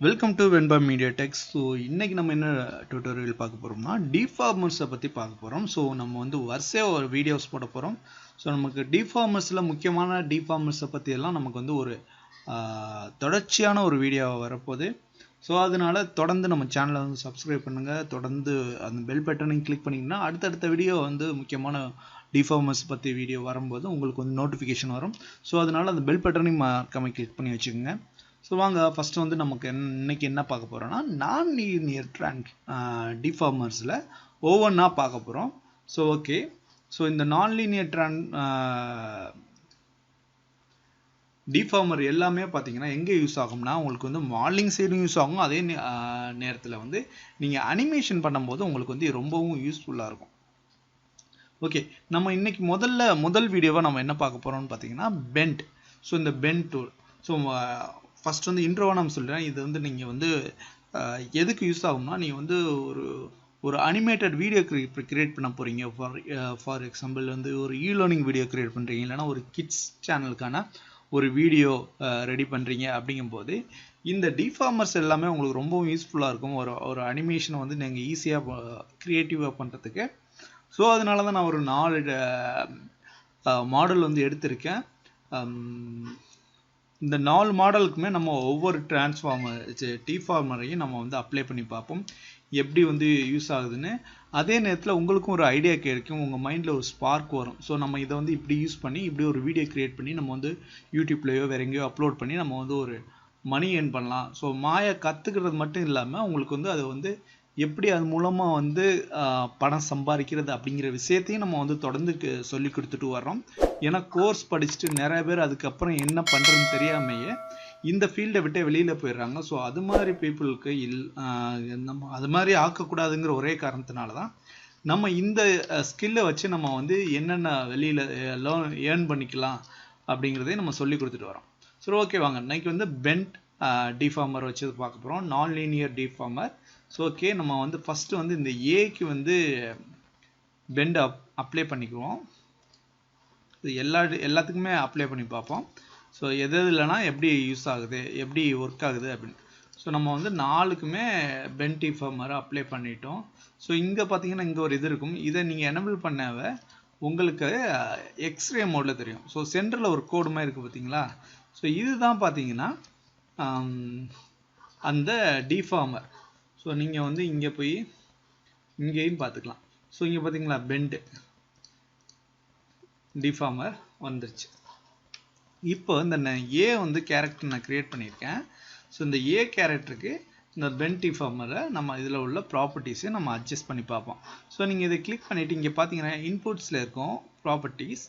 Welcome to Venbha Media Tech. So இன்னைக்கு நம்ம என்ன டியூட்டோரியல் பார்க்க போறோம்னா deformers பத்தி பார்க்க போறோம். So நம்ம வந்து வரிசையா ஒரு வீடியோஸ் போட போறோம். So நமக்கு deformersல முக்கியமான deformers பத்தி எல்லாம் நமக்கு வந்து ஒரு தொடர்ச்சியான ஒரு வீடியோ வரப்போகுது. So அதனால தொடர்ந்து நம்ம சேனலை வந்து சப்ஸ்கிரைப் பண்ணுங்க. தொடர்ந்து அந்த பெல் பட்டனையும் கிளிக் பண்ணீங்கன்னா அடுத்தடுத்த வீடியோ வந்து முக்கியமான deformers பத்தி வீடியோ வரும்போது உங்களுக்கு வந்து நோட்டிஃபிகேஷன் வரும். So அதனால அந்த பெல் பட்டனையும் மறக்காம கிளிக் பண்ணி வச்சுக்கோங்க. So வாங்க ஃபர்ஸ்ட் வந்து நமக்கு இன்னைக்கு என்ன பார்க்க போறோம்னா நான் லீனியர் டிஃபார்மர்ஸ்ல ஒவ்வொன்றா பார்க்க போறோம். ஸோ ஓகே, ஸோ இந்த நான் லீனியர் டிஃபார்மர் எல்லாமே பார்த்தீங்கன்னா எங்கே யூஸ் ஆகும்னா உங்களுக்கு வந்து மாடலிங் சைடும் யூஸ் ஆகும். அதே நேரத்தில் வந்து நீங்கள் அனிமேஷன் பண்ணும்போது உங்களுக்கு வந்து ரொம்பவும் யூஸ்ஃபுல்லாக இருக்கும். ஓகே, நம்ம இன்னைக்கு முதல் வீடியோவை நம்ம என்ன பார்க்க போறோம்னு பார்த்தீங்கன்னா பெண்ட். ஸோ இந்த பெண்ட் டூல். ஸோ ஃபர்ஸ்ட் வந்து இன்ட்ரோவா நான் சொல்றேன். இது வந்து நீங்க வந்து எதுக்கு யூஸ் ஆகும்னா நீங்க வந்து ஒரு அனிமேட்டட் வீடியோ கிரியேட் பண்ண போறீங்க. ஃபார் எக்ஸாம்பிள் வந்து ஒரு லேர்னிங் வீடியோ கிரியேட் பண்றீங்க, இல்லைன்னா ஒரு கிட்ஸ் சேனலுக்கான ஒரு வீடியோ ரெடி பண்றீங்க. அப்படிங்கும்போது இந்த டிஃபார்மர்ஸ் எல்லாமே உங்களுக்கு ரொம்பவும் யூஸ்ஃபுல்லா இருக்கும். ஒரு அனிமேஷனை வந்து நீங்க ஈஸியா கிரியேட்டிவா பண்றதுக்கு. ஸோ அதனால தான் நான் ஒரு 4 மாடல் வந்து எடுத்திருக்கேன். இந்த 4 மாடலுக்குமே நம்ம ஒவ்வொரு டிஃபார்மரையும் நம்ம வந்து அப்ளை பண்ணி பார்ப்போம் எப்படி வந்து யூஸ் ஆகுதுன்னு. அதே நேரத்தில் உங்களுக்கும் ஒரு ஐடியா கிடைக்கும், உங்கள் மைண்டில் ஒரு ஸ்பார்க் வரும். ஸோ நம்ம இதை வந்து இப்படி யூஸ் பண்ணி இப்படி ஒரு வீடியோ கிரியேட் பண்ணி நம்ம வந்து யூடியூப்லேயோ வேற எங்கேயோ அப்லோட் பண்ணி நம்ம வந்து ஒரு மணி ஏர்ன் பண்ணலாம். ஸோ மாயை கற்றுக்கிறது மட்டும் இல்லாமல் உங்களுக்கு வந்து அது வந்து எப்படி அது மூலமாக வந்து பணம் சம்பாதிக்கிறது அப்படிங்கிற விஷயத்தையும் நம்ம வந்து தொடர்ந்து சொல்லி கொடுத்துட்டு வர்றோம். ஏன்னா கோர்ஸ் படிச்சுட்டு நிறைய பேர் அதுக்கப்புறம் என்ன பண்ணுறதுன்னு தெரியாமையே இந்த ஃபீல்டை விட்டு வெளியில் போயிடுறாங்க. ஸோ அது மாதிரி பீப்புளுக்கு நம்ம அது மாதிரி ஆக்கக்கூடாதுங்கிற ஒரே காரணத்தினால தான் நம்ம இந்த ஸ்கில்லை வச்சு நம்ம வந்து என்னென்ன வெளியில் ஏர்ன் பண்ணிக்கலாம் அப்படிங்கிறதையும் நம்ம சொல்லி கொடுத்துட்டு வரோம். சரி ஓகே, வாங்க இன்னைக்கு வந்து பெண்ட் டிஃபார்மர் வச்சு பார்க்க போகிறோம், நான் லீனியர் டிஃபார்மர். ஸோ ஓகே, நம்ம வந்து ஃபஸ்ட்டு வந்து இந்த ஏக்கு வந்து பெண்ட் அப்ளை பண்ணிக்குவோம். எல்லாத்துக்குமே அப்ளை பண்ணி பார்ப்போம். ஸோ எது இல்லைனா எப்படி யூஸ் ஆகுது, எப்படி ஒர்க் ஆகுது அப்படின்னு. ஸோ நம்ம வந்து 4க்குமே பெண்ட் டிஃபார்மரை அப்ளை பண்ணிட்டோம். ஸோ இங்கே பார்த்தீங்கன்னா இங்கே ஒரு இது இருக்கும். இதை நீங்கள் எனபிள் பண்ணாவே உங்களுக்கு எக்ஸ்ரே மோடில் தெரியும். ஸோ சென்டரில் ஒரு கோடு மாதிரி இருக்குது பார்த்தீங்களா. ஸோ இதுதான் பார்த்தீங்கன்னா அந்த டிஃபார்மர். ஸோ நீங்கள் வந்து இங்கே போய் இங்கேயும் பார்த்துக்கலாம். ஸோ இங்கே பார்த்தீங்களா பெண்ட் டிஃபார்மர் வந்துருச்சு. இப்போ இந்த ஏ வந்து கேரக்டர் நான் கிரியேட் பண்ணியிருக்கேன். ஸோ இந்த ஏ கேரக்டருக்கு இந்த பெண்ட் டிஃபார்மரை நம்ம இதில் உள்ள ப்ராப்பர்ட்டிஸை நம்ம அட்ஜஸ்ட் பண்ணி பார்ப்போம். ஸோ நீங்கள் இதை கிளிக் பண்ணிவிட்டு இங்கே பார்த்தீங்கன்னா இன்புட்ஸில் இருக்கும் ப்ராப்பர்ட்டிஸ்.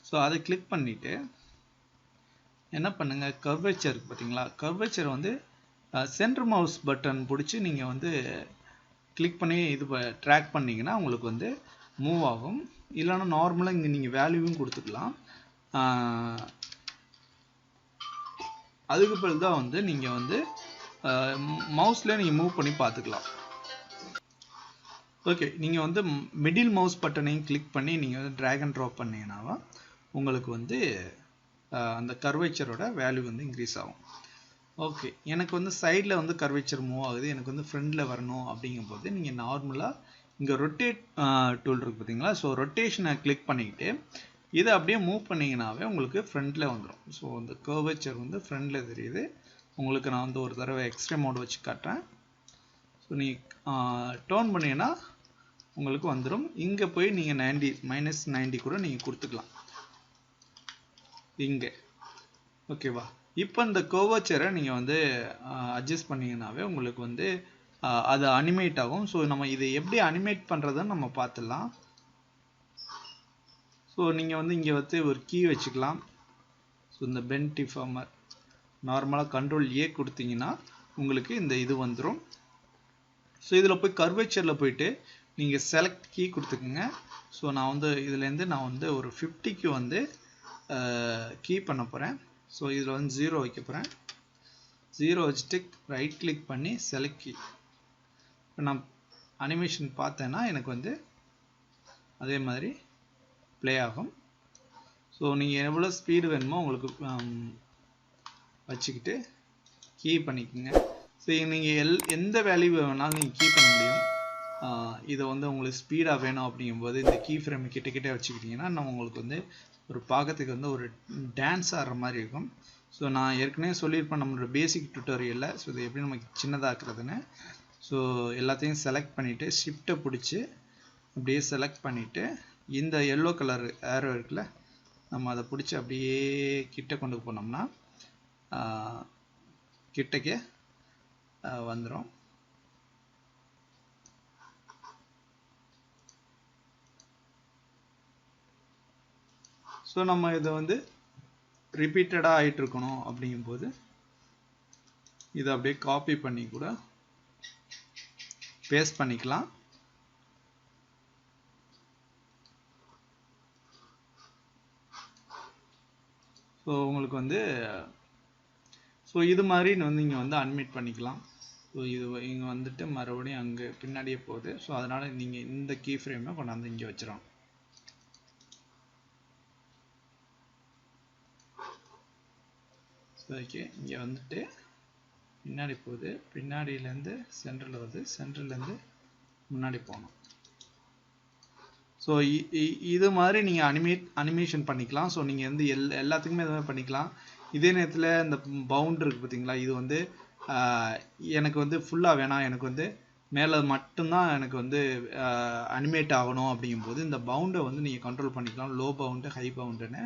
ஸோ அதை கிளிக் பண்ணிவிட்டு என்ன பண்ணுங்கள், கர்வேச்சர் இருக்குது பார்த்தீங்களா. கர்வேச்சர் வந்து சென்டர் மவுஸ் பட்டன் பிடிச்சி நீங்கள் வந்து கிளிக் பண்ணி இது ட்ராக் பண்ணிங்கன்னா உங்களுக்கு வந்து மூவ் ஆகும். இல்லைன்னா நார்மலாக இங்கே நீங்கள் வேல்யூவும் கொடுத்துக்கலாம். அதுக்கு பிறகு தான் வந்து நீங்கள் வந்து மவுஸில் நீங்கள் மூவ் பண்ணி பார்த்துக்கலாம். ஓகே, நீங்கள் வந்து மிடில் மவுஸ் பட்டனையும் கிளிக் பண்ணி நீங்கள் வந்து ட்ராக் அண்ட் ட்ராப் பண்ணிங்கன்னாவா உங்களுக்கு வந்து அந்த கர்வேச்சரோட வேல்யூ வந்து இன்க்ரீஸ் ஆகும். ஓகே, எனக்கு வந்து சைடில் வந்து கர்வேச்சர் மூவ் ஆகுது, எனக்கு வந்து ஃப்ரண்டில் வரணும் அப்படிங்கும்போது நீங்கள் நார்மலாக இங்கே ரொட்டேட் டூல் இருக்குது பார்த்தீங்களா. ஸோ ரொட்டேஷனை கிளிக் பண்ணிக்கிட்டு இதை அப்படியே மூவ் பண்ணிங்கனாவே உங்களுக்கு ஃப்ரண்டில் வந்துடும். ஸோ அந்த கர்வேச்சர் வந்து ஃப்ரண்டில் தெரியுது உங்களுக்கு. நான் வந்து ஒரு தடவை எக்ஸ்ட்ரா மோட் வச்சு காட்டுறேன். ஸோ நீ டர்ன் பண்ணிங்கன்னா உங்களுக்கு வந்துடும். இங்கே போய் நீங்கள் -90 கூட நீங்கள் கொடுத்துக்கலாம் இங்கே. ஓகேவா, இப்போ இந்த கர்வேச்சரை நீங்கள் வந்து அட்ஜஸ்ட் பண்ணிங்கனாவே உங்களுக்கு வந்து அது அனிமேட் ஆகும். ஸோ நம்ம இதை எப்படி அனிமேட் பண்ணுறதுன்னு நம்ம பார்த்துடலாம். ஸோ நீங்கள் வந்து இங்கே வந்து ஒரு கீ வச்சுக்கலாம். ஸோ இந்த பெண்ட் டிஃபார்மர் நார்மலாக கண்ட்ரோல் ஏ கொடுத்தீங்கன்னா உங்களுக்கு இந்த இது வந்துடும். ஸோ இதில் போய் கர்வேச்சரில் போயிட்டு நீங்கள் செலக்ட் கீ கொடுத்துக்குங்க. ஸோ நான் வந்து இதுலேருந்து நான் வந்து ஒரு 50க்கு வந்து கீ பண்ண போகிறேன். ஸோ இதில் வந்து 0 வைக்க போகிறேன். 0 வச்சுட்டு ரைட் கிளிக் பண்ணி செலக்ட் கீ. இப்போ நான் அனிமேஷன் பார்த்தேன்னா எனக்கு வந்து அதே மாதிரி ப்ளே ஆகும். ஸோ நீங்கள் எவ்வளோ ஸ்பீடு வேணுமோ உங்களுக்கு வச்சுக்கிட்டு கீ பண்ணிக்கோங்க. ஸோ நீங்கள் எந்த வேல்யூ வேணாலும் நீங்கள் கீ பண்ண முடியும். இதை வந்து உங்களுக்கு ஸ்பீடாக வேணும் அப்படிங்கும்போது இந்த கீ ஃப்ரேம் கிட்ட வச்சுக்கிட்டிங்கன்னா நம்ம உங்களுக்கு வந்து ஒரு பார்க்கறதுக்கு வந்து ஒரு டான்ஸ் ஆடுற மாதிரி இருக்கும். ஸோ நான் ஏற்கனவே சொல்லியிருப்பேன் நம்மளோட பேசிக் டியூட்டோரியலில். ஸோ இது எப்படி நமக்கு சின்னதாக்குறதுன்னு. ஸோ எல்லாத்தையும் செலக்ட் பண்ணிவிட்டு ஷிஃப்ட்டை பிடிச்சி அப்படியே செலக்ட் பண்ணிவிட்டு இந்த எல்லோ கலர் ஏரோ இருக்குல்ல, நம்ம அதை பிடிச்சி அப்படியே கிட்ட கொண்டு போனோம்னா கிட்டக்கே வந்துடும். ஸோ நம்ம இதை வந்து ரிப்பீட்டடாக ஆகிட்டு இருக்கணும் அப்படிங்கும்போது இதை அப்படியே காப்பி பண்ணி கூட பேஸ்ட் பண்ணிக்கலாம். ஸோ உங்களுக்கு வந்து இது மாதிரி வந்து நீங்கள் வந்து அன்மிட் பண்ணிக்கலாம். ஸோ இது இங்கே வந்துட்டு மறுபடியும் அங்கே பின்னாடியே போகுது. ஸோ அதனால் நீங்கள் இந்த கீ ஃப்ரேமை கொண்டாந்து இங்கே வச்சிடலாம். ஓகே, இங்கே வந்துட்டு பின்னாடி போகுது, பின்னாடியிலேருந்து சென்டரில் வருது, சென்டர்லேருந்து முன்னாடி போகணும். ஸோ இது மாதிரி நீங்கள் அனிமேஷன் பண்ணிக்கலாம். ஸோ நீங்கள் வந்து எல்லாத்துக்குமே இது மாதிரி பண்ணிக்கலாம். இதே நேரத்தில் இந்த பவுண்ட் இருக்குது பார்த்தீங்களா, இது வந்து எனக்கு வந்து ஃபுல்லாக வேணாம், எனக்கு வந்து மேலே மட்டும்தான் எனக்கு வந்து அனிமேட் ஆகணும் அப்படிங்கும்போது இந்த பவுண்டை வந்து நீங்கள் கண்ட்ரோல் பண்ணிக்கலாம். லோ பவுண்டு, ஹை பவுண்டுன்னு.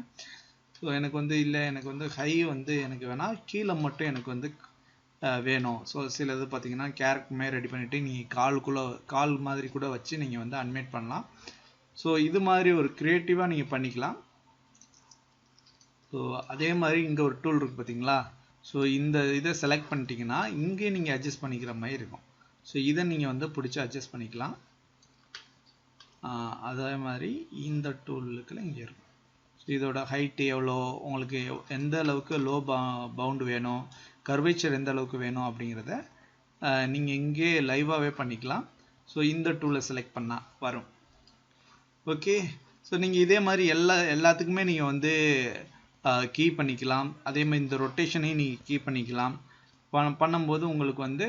ஸோ எனக்கு வந்து இல்லை, எனக்கு வந்து ஹை வந்து எனக்கு வேணாம், கீழே மட்டும் எனக்கு வந்து வேணும். ஸோ சில இது பார்த்தீங்கன்னா கேரக்டர் மாதிரி ரெடி பண்ணிவிட்டு நீங்கள் கால் மாதிரி கூட வச்சு நீங்கள் வந்து அனிமேட் பண்ணலாம். ஸோ இது மாதிரி ஒரு க்ரியேட்டிவாக நீங்கள் பண்ணிக்கலாம். ஸோ அதே மாதிரி இங்கே ஒரு டூல் இருக்குது பார்த்தீங்களா. ஸோ இந்த இதை செலக்ட் பண்ணிட்டீங்கன்னா இங்கே நீங்கள் அட்ஜஸ்ட் பண்ணிக்கிற மாதிரி இருக்கும். ஸோ இதை நீங்கள் வந்து பிடிச்சி அட்ஜஸ்ட் பண்ணிக்கலாம். அதே மாதிரி இந்த டூலுக்குள்ள இங்கே இருக்கும். ஸோ இதோட ஹைட்டு எவ்வளோ, உங்களுக்கு எந்த அளவுக்கு லோ பவுண்டு வேணும், கர்வேச்சர் எந்த அளவுக்கு வேணும் அப்படிங்கிறத நீங்கள் இங்கே லைவாகவே பண்ணிக்கலாம். ஸோ இந்த டூலை செலக்ட் பண்ணால் வரும். ஓகே, ஸோ நீங்கள் இதே மாதிரி எல்லாத்துக்குமே நீங்கள் வந்து கீ பண்ணிக்கலாம். அதே மாதிரி இந்த ரொட்டேஷனையும் நீங்கள் கீ பண்ணிக்கலாம். பண்ணும்போது உங்களுக்கு வந்து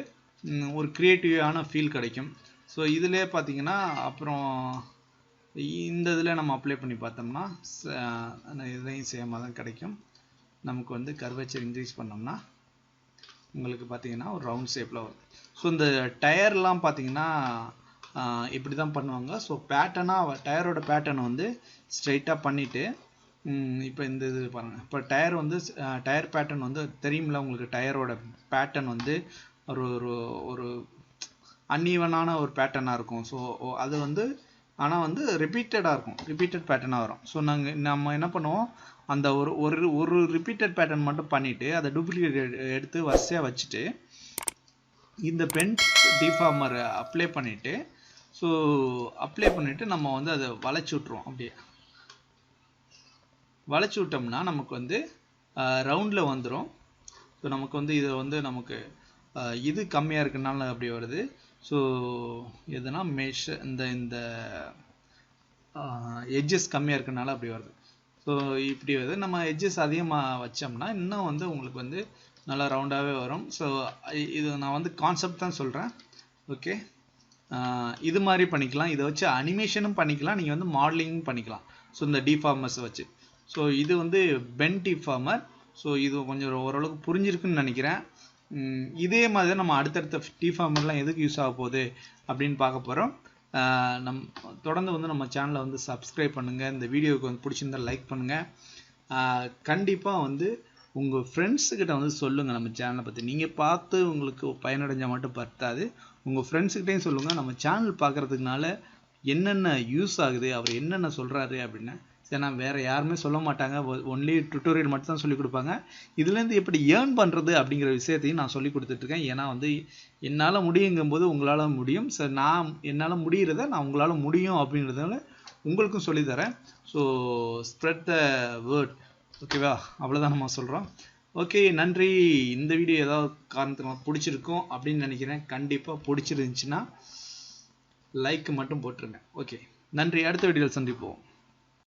ஒரு க்ரியேட்டிவான ஃபீல் கிடைக்கும். ஸோ இதிலே பார்த்தீங்கன்னா அப்புறம் இந்த இதில் நம்ம அப்ளை பண்ணி பார்த்தோம்னா இதுலேயும் சேமாக தான் கிடைக்கும். நமக்கு வந்து கர்வேச்சர் இன்க்ரீஸ் பண்ணோம்னா உங்களுக்கு பார்த்தீங்கன்னா ஒரு ரவுண்ட் ஷேப்பில் வரும். ஸோ இந்த டயர்லாம் பார்த்தீங்கன்னா இப்படி தான் பண்ணுவாங்க. ஸோ டயரோட பேட்டர்னை வந்து ஸ்ட்ரைட்டாக பண்ணிவிட்டு இப்போ இந்த இது பாருங்கள். இப்போ டயர் பேட்டர்ன் வந்து தெரியுமில்ல உங்களுக்கு, டயரோட பேட்டர்ன் வந்து ஒரு அன்ஈவனான ஒரு பேட்டர்னாக இருக்கும். ஸோ அது வந்து ஆனால் வந்து ரிப்பீட்டடாக இருக்கும், ரிப்பீட்டட் பேட்டர்னாக வரும். ஸோ நம்ம என்ன பண்ணுவோம், அந்த ஒரு ரிப்பீட்டட் பேட்டர்ன் மட்டும் பண்ணிவிட்டு அதை டூப்ளிகேட் எடுத்து வரிசையாக வச்சுட்டு இந்த பென் டிஃபார்மரை அப்ளை பண்ணிவிட்டு நம்ம வந்து அதை வளைச்சி விட்ருவோம். அப்படியே வளைச்சி விட்டோம்னா நமக்கு வந்து ரவுண்டில் வந்துடும். ஸோ நமக்கு வந்து இது வந்து நமக்கு இது கம்மியாக இருக்குனால அப்படி வருது. ஸோ எதுனா மெஷ் இந்த எட்ஜஸ் கம்மியாக இருக்கனால அப்படி வருது. ஸோ இப்படி வருது. நம்ம எட்ஜஸ் அதிகமாக வச்சோம்னா இன்னும் வந்து உங்களுக்கு வந்து நல்லா ரவுண்டாகவே வரும். ஸோ இது நான் வந்து கான்செப்ட் தான் சொல்கிறேன். ஓகே, இது மாதிரி பண்ணிக்கலாம். இதை வச்சு அனிமேஷனும் பண்ணிக்கலாம், நீங்கள் வந்து மாடலிங்கும் பண்ணிக்கலாம். ஸோ இந்த டிஃபார்மர்ஸை வச்சு. ஸோ இது வந்து பென் டிஃபார்மர். ஸோ இது கொஞ்சம் ஓரளவுக்கு புரிஞ்சிருக்குன்னு நினைக்கிறேன். இதே மாதிரி நம்ம அடுத்தடுத்த டிஃபார்மர்லாம் எதுக்கு யூஸ் ஆக போகுது அப்படின்னு பார்க்க போகிறோம். தொடர்ந்து வந்து நம்ம சேனலை வந்து சப்ஸ்கிரைப் பண்ணுங்கள். இந்த வீடியோவுக்கு வந்து பிடிச்சிருந்தால் லைக் பண்ணுங்கள். கண்டிப்பாக வந்து உங்கள் ஃப்ரெண்ட்ஸுக்கிட்ட வந்து சொல்லுங்கள் நம்ம சேனலை பற்றி. நீங்கள் பார்த்து உங்களுக்கு பயனடைஞ்சால் மட்டும் பத்தாது, உங்கள் ஃப்ரெண்ட்ஸுக்கிட்டையும் சொல்லுங்கள் நம்ம சேனல் பார்க்குறதுக்குனால என்னென்ன யூஸ் ஆகுது, அவர் என்னென்ன சொல்கிறாரு அப்படின்னு. ஏன்னா வேறு யாருமே சொல்ல மாட்டாங்க, ஒன்லி டுட்டோரியல் மட்டும் தான் சொல்லிக் கொடுப்பாங்க. இதுலேருந்து எப்படி ஏர்ன் பண்ணுறது அப்படிங்கிற விஷயத்தையும் நான் சொல்லி கொடுத்துட்ருக்கேன். ஏன்னா வந்து என்னால் முடியுங்கும்போது உங்களால் முடியும். சார் என்னால் முடிகிறத நான் உங்களால் முடியும் அப்படிங்கிறதால உங்களுக்கும் சொல்லித்தரேன். So spread the word. ஓகேவா, அவ்வளோதான் நம்ம சொல்கிறோம். ஓகே, நன்றி. இந்த வீடியோ ஏதாவது காரணத்துக்கு பிடிச்சிருக்கும் அப்படின்னு நினைக்கிறேன். கண்டிப்பாக பிடிச்சிருந்துச்சுன்னா லைக் மட்டும் போட்டுருங்க. ஓகே, நன்றி. அடுத்த வீடியோவில் சந்திப்போம்.